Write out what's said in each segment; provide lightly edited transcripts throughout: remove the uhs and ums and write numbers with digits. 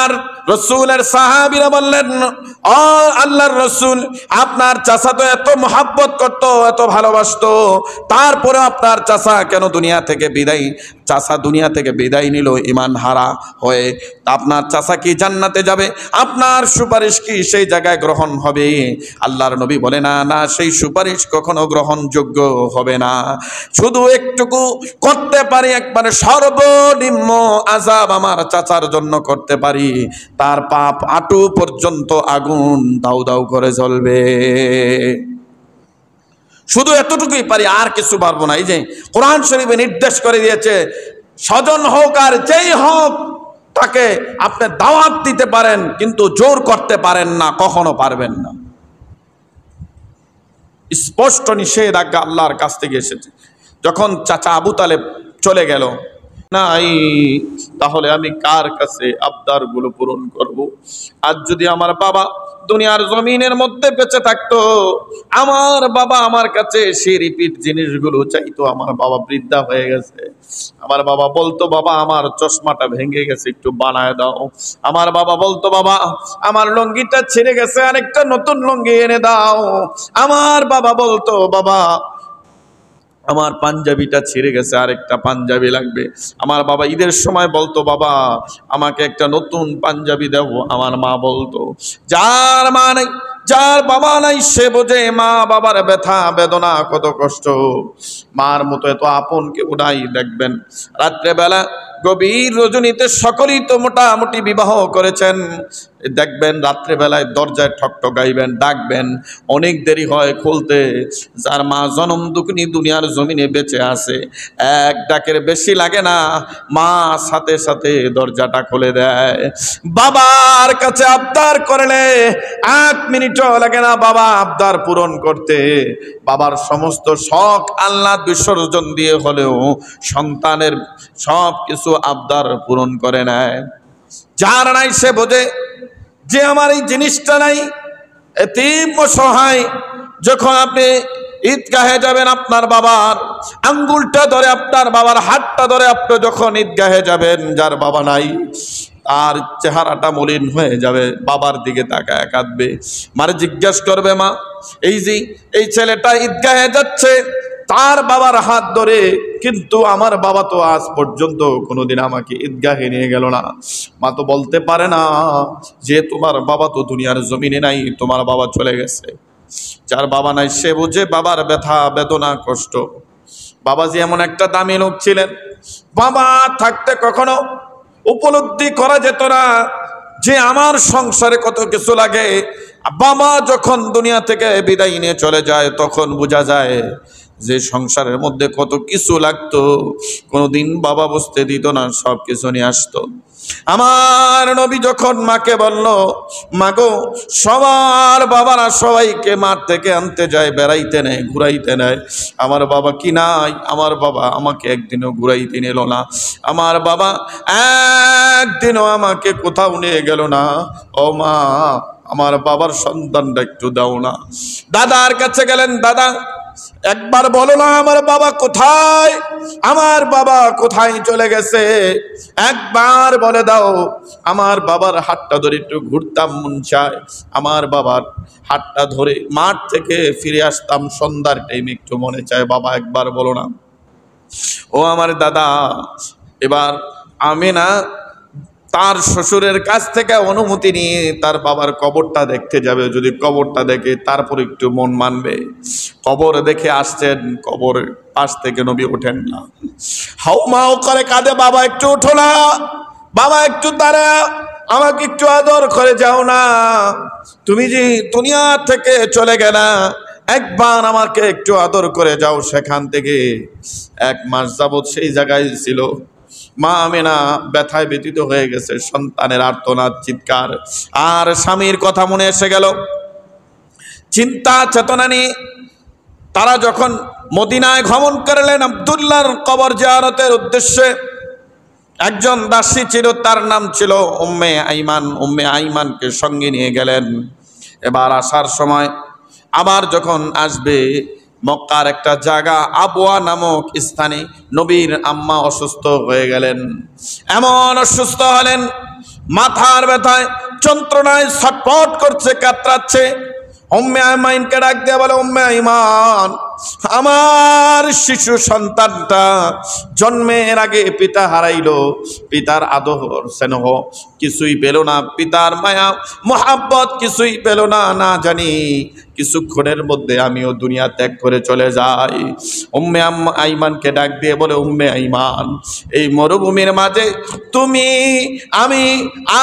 আমার রাসূলের সাহাবীরা বললেন, ও আল্লাহর রাসূল, আপনার চাচা তো এত মহব্বত করত, এত ভালোবাসতো, তারপরে আপনার চাচা কেন দুনিয়া থেকে বিদায়, চাচা দুনিয়া থেকে বিদায় নিল ঈমান হারা হয়ে? আপনার চাচা কি জান্নাতে যাবে? আপনার সুপারিশ কি সেই জায়গায় গ্রহণ হবে? আল্লাহর নবী বলে, না না, সেই সুপারিশ কখনো গ্রহণযোগ্য হবে না। শুধু একটুকু করতে পারি, একবারে সর্বনিম্ন আযাব আমার চাচার জন্য করতে পারি, তার পাপ আঁটু পর্যন্ত আগুন দাউ দাউ করে জ্বলবে। শুধু এতটুকুই পারি, আর কিছু পারবো না। এই যে কোরআন শরীফে নির্দেশ করে দিয়েছে, স্বজন হোক আর যেই হোক, তাকে আপনি দাওয়াত দিতে পারেন, কিন্তু জোর করতে পারেন না, কখনো পারবেন না। স্পষ্ট নিষেধাজ্ঞা আল্লাহর কাছ থেকে এসেছে। যখন চাচা আবু তালেব চলে গেল, নাই তাহলে আমি কার কাছে আবদার গুলো পূরণ করব? আজ যদি আমার বাবা দুনিয়ার জমিনের মধ্যে বেঁচে থাকতো, আমার বাবা আমার কাছে সেই রিপিট জিনিসগুলো চাইতো। আমার বাবা বৃদ্ধা হয়ে গেছে, আমার বাবা বলতো, বাবা আমার চশমাটা ভেঙে গেছে, একটু বানায় দাও। আমার বাবা বলতো, বাবা আমার লুঙ্গিটা ছিঁড়ে গেছে, আরেকটা নতুন লুঙ্গি এনে দাও। আমার বাবা বলতো, বাবা আমার পাঞ্জাবিটা ছিঁড়ে গেছে, আরেকটা পাঞ্জাবি লাগবে। আমার বাবা ঈদের সময় বলতো, বাবা আমাকে একটা নতুন পাঞ্জাবি দেব। আমার মা বলতো, যার মা নাই, যার বাবা নাই, সে বোঝে মা বাবার ব্যথা বেদনা কত কষ্ট। মার মতো এত আপন কেউ নাই। দেখবেন রাত্রেবেলা গভীর রজনীতে সকলেই তো মোটামুটি বিবাহ করেছেন, দেখবেন রাত্রেবেলায় দরজায় ঠকঠকাইবেন, ডাকবেন, অনেক দেরি হয় খুলতে। যার মা জনম দুঃখিনী দুনিয়ার জমিনে বেঁচে আছে, এক ডাকের বেশি লাগে না, মা সাথে সাথে দরজাটা খুলে দেয়। বাবার কাছে আবদার করলে 1 মিনিটও লাগে না বাবা আবদার পূরণ করতে। বাবার সমস্ত শখ আল্লাহ বিসর্জন দিয়ে হলেও সন্তানের সব কিছু আবদার পূরণ করে নেয়। যার নাই সে বোঝে যে আমার এই জিনিসটা নাই, এতিম অসহায়। যখন আপনি ঈদগাহে যাবেন, আপনার বাবার আঙ্গুলটা ধরে, আপনার বাবার হাতটা ধরে আপনি যখন ঈদগাহে যাবেন, যার বাবা নাই আর চেহারাটা মলিন হয়ে যাবে, বাবার দিকে তাকায় কাঁদবে। মারে জিজ্ঞাসা করবে, মা এই যে এই ছেলেটা ঈদগাহে যাচ্ছে, তার বাবার হাত ধরে, কিন্তু আমার বাবা তো আজ পর্যন্ত কোনোদিন আমাকে ঈদগাহে নিয়ে গেল না। মা তো বলতে পারে না যে তোমার বাবা তো দুনিয়ার জমিনে নাই, তোমার বাবা চলে গেছে। যার বাবা নাই সে বুঝে বাবার ব্যথা বেদনা কষ্ট। বাবাজি এমন একটা দামি লোক ছিলেন, বাবা থাকতে কখনো উপলব্ধি করা যেত না যে আমার সংসারে কত কিছু লাগে। বাবা যখন দুনিয়া থেকে বিদায় নিয়ে চলে যায়, তখন বোঝা যায় যে সংসারের মধ্যে কত কিছু লাগতো। কোনোদিন বাবা বসতে দিত না, সব কিছু নিয়ে আসতো। আমার নবী যখন মাকে বলল, মাগো সবার বাবারা সবাইকে মাঠ থেকে আনতে যায়, বেড়াইতে নেয়, ঘুরাইতে নেয়, আমার বাবা কি নাই? আমার বাবা আমাকে একদিনও ঘুরাইতে নিল না, আমার বাবা একদিনও আমাকে কোথাও নিয়ে গেল না। ও মা, আমার বাবার সন্তানটা একটু দাও না। দাদার কাছে গেলেন, দাদা একবার বলো না আমার বাবা কোথায়, আমার বাবা কোথায় চলে গেছে, একবার বলে দাও। আমার বাবার হাতটা ধরে একটু ঘুরতাম মন চায়, আমার বাবার হাতটা ধরে মাঠ থেকে ফিরে আসতাম সন্ধ্যার টাইমে, একটু মনে চায় বাবা একবার বলো না। ও আমার দাদা, এবার আমি না তার শ্বশুরের কাছ থেকে অনুমতি নিয়ে তার বাবার কবরটা দেখতে যাবে। যদি কবরটা দেখে তারপর একটু মন মানবে। কবর দেখে আসছেন, কবর পাশ থেকে নবী ওঠেন না, হাউমাউ করে কাঁদে, বাবা একটু ওঠো না, বাবা একটু দাঁড়া, আমাকে একটু আদর করে যাও না, তুমি যে দুনিয়া থেকে চলে গেলা, একবার আমাকে একটু আদর করে যাও। সেখান থেকে 1 মাস যাবৎ সেই জায়গায় ছিল। মা আমেনা ব্যথায় ব্যতীত হয়ে গেছে, সন্তানের আর্তনাদ চিৎকার আর স্বামীর কথা মনে এসে গেল। চিন্তা চেতনা নিয়ে তারা যখন মদিনায় গমন করলেন আব্দুল্লাহর কবর জিয়ারতের উদ্দেশ্যে, একজন দাসী ছিল, তার নাম ছিল উম্মে আইমান। উম্মে আইমানকে সঙ্গে নিয়ে গেলেন। এবার আসার সময় আবার যখন আসবে, মক্কার একটা জায়গা আবওয়া নামক স্থানে নবীর আম্মা অসুস্থ হয়ে গেলেন। এমন অসুস্থ হলেন মাথার ব্যথায় যন্ত্রণায় ছটফট করছে, কাতরাচ্ছে। উম্মে আইমানকে ডাক দিয়ে বলে, উম্মে আইমান, আমার শিশু সন্তানটা জন্মের আগে পিতা হারাইলো, পিতার আদর স্নেহ কিছুই পেল না, পিতার মায়া মোহাব্বত কিছুই পেল না, না জানি কিছুক্ষণের মধ্যে আমিও দুনিয়া ত্যাগ করে চলে যাই। উম্মে আইমানকে ডাক দিয়ে বলে, উম্মে আইমান, এই মরুভূমির মাঝে তুমি, আমি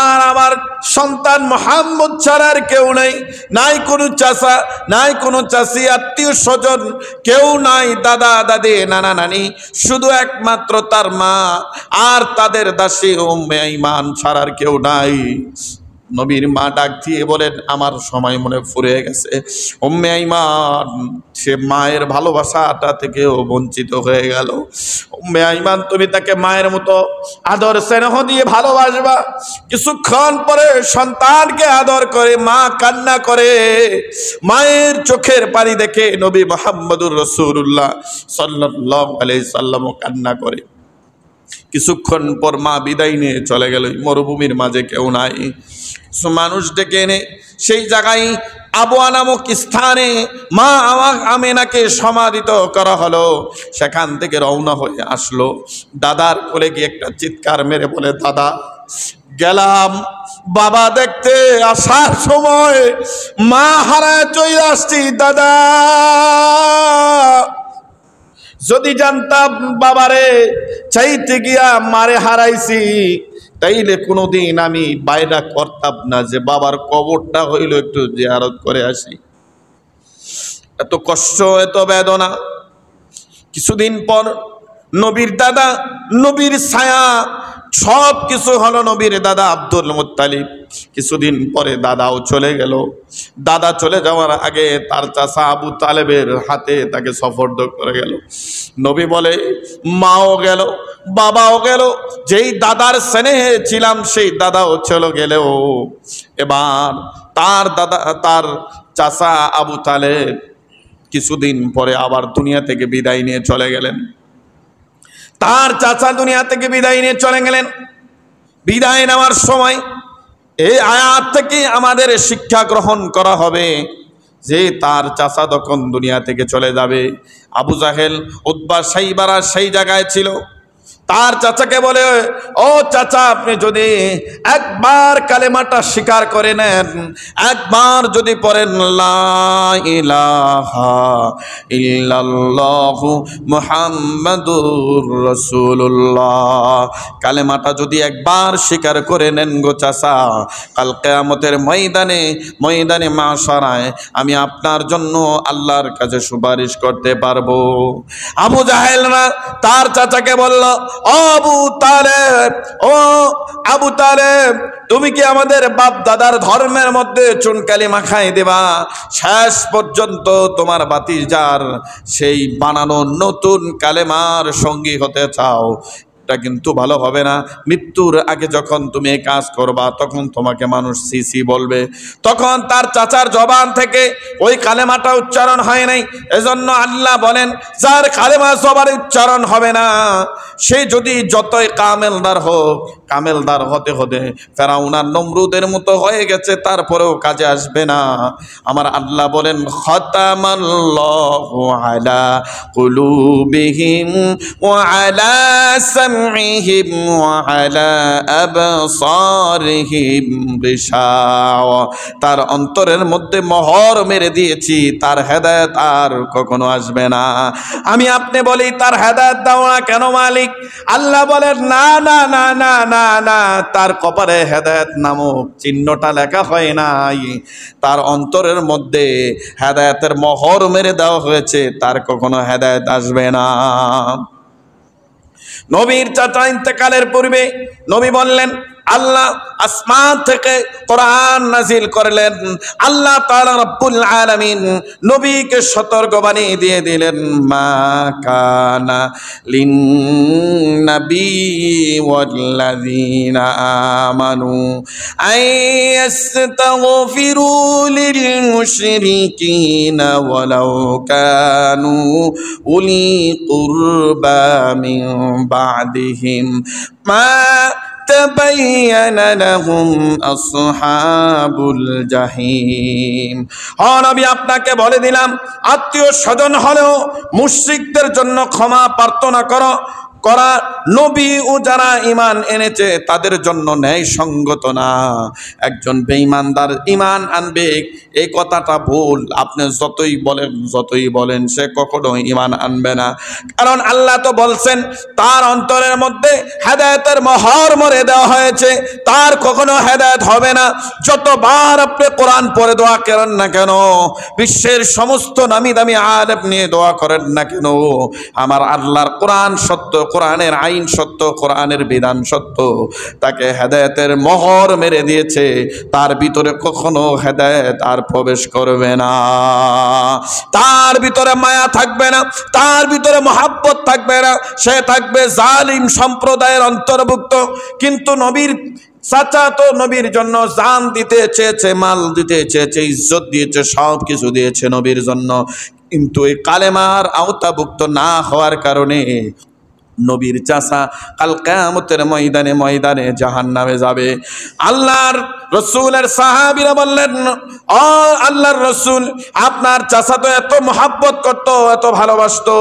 আর আমার সন্তান মোহাম্মদ ছাড়া আর কেউ নাই, নাই কোনো চাচা, নাই কোনো চাচি, আত্মীয় স্বজন কেউ নাই, দাদা দাদি নানা নানি, শুধু একমাত্র তার মা আর তাদের দাসী উম্মে আইমান ছাড়া আর কেউ নাই। নবীর মা ডাক দিয়ে বলেন, আমার সময় মনে ফুরিয়ে গেছে। উম্মে আইমান সে মায়ের ভালোবাসাটা থেকেও বঞ্চিত হয়ে গেল। উম্মে আইমান, তুমি তাকে মায়ের মতো আদর স্নেহ দিয়ে ভালোবাসবা। কিছুক্ষণ পরে সন্তানকে আদর করে মা কান্না করে, মায়ের চোখের পানি দেখে নবী মুহাম্মদুর রাসূলুল্লাহ সাল্লাল্লাহু আলাইহি সাল্লাম কান্না করে। কিছুক্ষণ পর মা বিদায় নিয়ে চলে গেল। মরুভূমির মাঝে কেউ নাই, মানুষ ডেকে এনে সেই জায়গায় আবওয়া নামক স্থানে মা আমেনাকে সমাধিত করা হলো। সেখান থেকে রওনা হয়ে আসলো, দাদার কোলে গিয়ে একটা চিৎকার মেরে বলে, দাদা গেলাম বাবা দেখতে, আসার সময় মা হারায় চলে আসছি দাদা। যদি জানতাম বাবারে চাইতে গিয়া মারে হারাইছি, তাইলে কোনোদিন আমি বাইরা করতাম না যে বাবার কবরটা হইল একটু জিয়ারত করে আসি। এত কষ্ট, এত বেদনা। কিছুদিন পর নবীর দাদা, নবীর ছায়া সব কিছু হলো নবীর দাদা আব্দুল মুত্তালিব। কিছুদিন পরে দাদাও চলে গেল। দাদা চলে যাওয়ার আগে তার চাচা আবু তালেবের হাতে তাকে সফর্দ করে গেল। নবী বলে, মাও গেল, বাবাও গেল, যেই দাদার স্নেহে ছিলাম সেই দাদাও চলে গেলেও এবার তার দাদা, তার চাচা আবু তালেব কিছুদিন পরে আবার দুনিয়া থেকে বিদায় নিয়ে চলে গেলেন। তার চাচা দুনিয়া থেকে বিদায় নিয়ে চলে গেলেন। বিদায় নেওয়ার সময় এই আয়াত থেকে আমাদের শিক্ষা গ্রহণ করা হবে যে তার চাচা যখন দুনিয়া থেকে চলে যাবে, আবু জাহেল, উতবা, সাইবারা সেই জায়গায় ছিল। তার চাচাকে বলে, ও চাচা, আপনি যদি একবার কালেমাটা স্বীকার করে নেন, একবার যদি পড়েন লা ইলাহা ইল্লাল্লাহু মুহাম্মাদুর রাসূলুল্লাহ, কালেমাটা যদি একবার স্বীকার করে নেন গো চাচা, কাল কিয়ামতের ময়দানে মাশারায় আমি আপনার জন্য আল্লাহর কাছে সুপারিশ করতে পারবো। আবু জাহেল না তার চাচাকে বলল, ও আবু তালেব, ও আবু তালেব, তুমি কি আমাদের বাপ দাদার ধর্মের মধ্যে চুনকালি মাখাই দেবা? শেষ পর্যন্ত তোমার ভাতিজার সেই বানানো নতুন কালেমার সঙ্গী হতে চাও? এটা কিন্তু ভালো হবে না। মৃত্যুর আগে যখন তুমি এই কাজ করবা তখন তোমাকে মানুষ সিসি বলবে। তখন তার চাচার জবান থেকে ওই কালেমাটা উচ্চারণ হয় নাই। এজন্য আল্লাহ বলেন, যার কালেমা সবার উচ্চারণ হবে না সে যদি যতই কামেলদার হোক, কামেলদার হতে হতে ফেরাউন আর নমরুদের মতো হয়ে গেছে, তারপরেও কাজে আসবে না। আমার আল্লাহ বলেন, খাতামাল্লাহু আলা কুলুবিহিম ওয়া আলা সামইহিম ওয়া আলা আবসারিহিম গিশাওয়া, তার অন্তরের মধ্যে মোহর মেরে দিয়েছি, তার হেদায়েত আর কখনো আসবে না। আমি আপনি বলি তার হেদায়েত দাও না কেন মালিক? আল্লাহ বলেন, না না না না না না, তার কপালে হেদায়েত নামক চিহ্নটা লেখা হয় নাই, তার অন্তরের মধ্যে হেদায়েতের মোহর মেরে দেওয়া হয়েছে, তার কখনো হেদায়েত আসবে না। নবীর চাচা ইন্তেকালের পূর্বে নবী বললেন, আল্লাহ আসমান থেকে কোরআন নাজিল করলেন। আল্লাহ তাআলা রব্বুল আলামিন নবীকে সতর্কবাণী দিয়ে দিলেন, মা কানা লিন নবী ওয়াল্লাযীনা আমানু আইয়াস্তাগফিরু লিল মুশরিকিনা ওয়ালাউ কানু উলি কুরবা মিন বাদিহিম মা تبين لهم أصحاب الجحيم নবী আপনাকে বলে দিলাম আত্মীয় স্বজন হলেও মুশরিকদের জন্য ক্ষমা প্রার্থনা করা নবী ও যারা ঈমান এনেছে তাদের জন্য ন্যায় সঙ্গত না। একজন বেঈমানদার ঈমান আনবে এই কথাটা ভুল। আপনি যতই বলেন সে কখনো ঈমান আনবে না, কারণ আল্লাহ তো বলছেন তার অন্তরের মধ্যে হেদায়েতের মোহর মরে দেওয়া হয়েছে, তার কখনো হেদায়েত হবে না। যতবার আপনি কোরআন পড়ে দোয়া করেন না কেন, বিশ্বের সমস্ত নামি দামি আলেম নিয়ে দোয়া করেন না কেন, আমার আল্লাহর কোরআন সত্য, কোরআনের আইন সত্য, কোরআনের বিধান সত্য, তাকে হেদায়েতের মোহর মেরে দিয়েছে, তার ভিতরে কখনো হেদায়েত আর প্রবেশ করবে না, তার ভিতরে মায়া থাকবে না, তার ভিতরে মহাব্বত থাকবে না, সে থাকবে জালিম সম্প্রদায়ের অন্তর্ভুক্ত। কিন্তু নবীর চাচা তো নবীর জন্য জান দিতে চেয়েছে, মাল দিতে চেয়েছে, ইজ্জত দিয়েছে, সব কিছু দিয়েছে নবীর জন্য, কিন্তু এই কালেমার আওতাভুক্ত না হওয়ার কারণে নবীর চাচা কাল কিয়ামতের ময়দানে জাহান্নামে যাবে। আল্লাহর রাসূলের সাহাবীরা বললেন, ও আল্লাহর রাসূল, আপনার চাচা তো এত মহব্বত করত, এত ভালোবাসতো,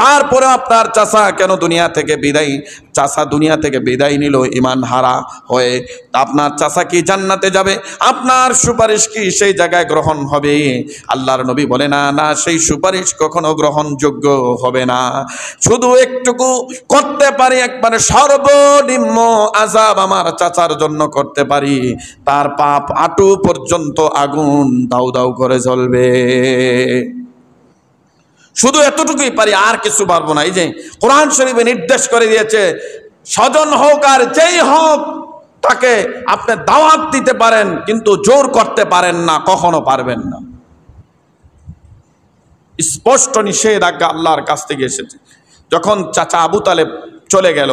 তারপরে আপনার চাচা কেন দুনিয়া থেকে বিদায় নিল ঈমান হারা হয়ে? আপনার চাচা কি জান্নাতে যাবে? আপনার সুপারিশ কি সেই জায়গায় গ্রহণ হবে? আল্লাহর নবী বলে, না, সেই সুপারিশ কখনো গ্রহণযোগ্য হবে না। শুধু একটুকু করতে পারি, একবারে সর্বনিম্ন আযাব আমার চাচার জন্য করতে পারি, তার পাপ হাঁটু পর্যন্ত আগুন দাউ দাউ করে জ্বলবে, শুধু এতটুকুই পারি, আর কিছু পারবো না। এই যে কোরআন শরীফে নির্দেশ করে দিয়েছে, স্বজন হোক আর যেই হোক তাকে আপনি দাওয়াত দিতে পারেন, কিন্তু জোর করতে পারেন না, কখনো পারবেন না। স্পষ্ট নিষেধাজ্ঞা আল্লাহর কাছ থেকে এসেছে। যখন চাচা আবু তালেব চলে গেল,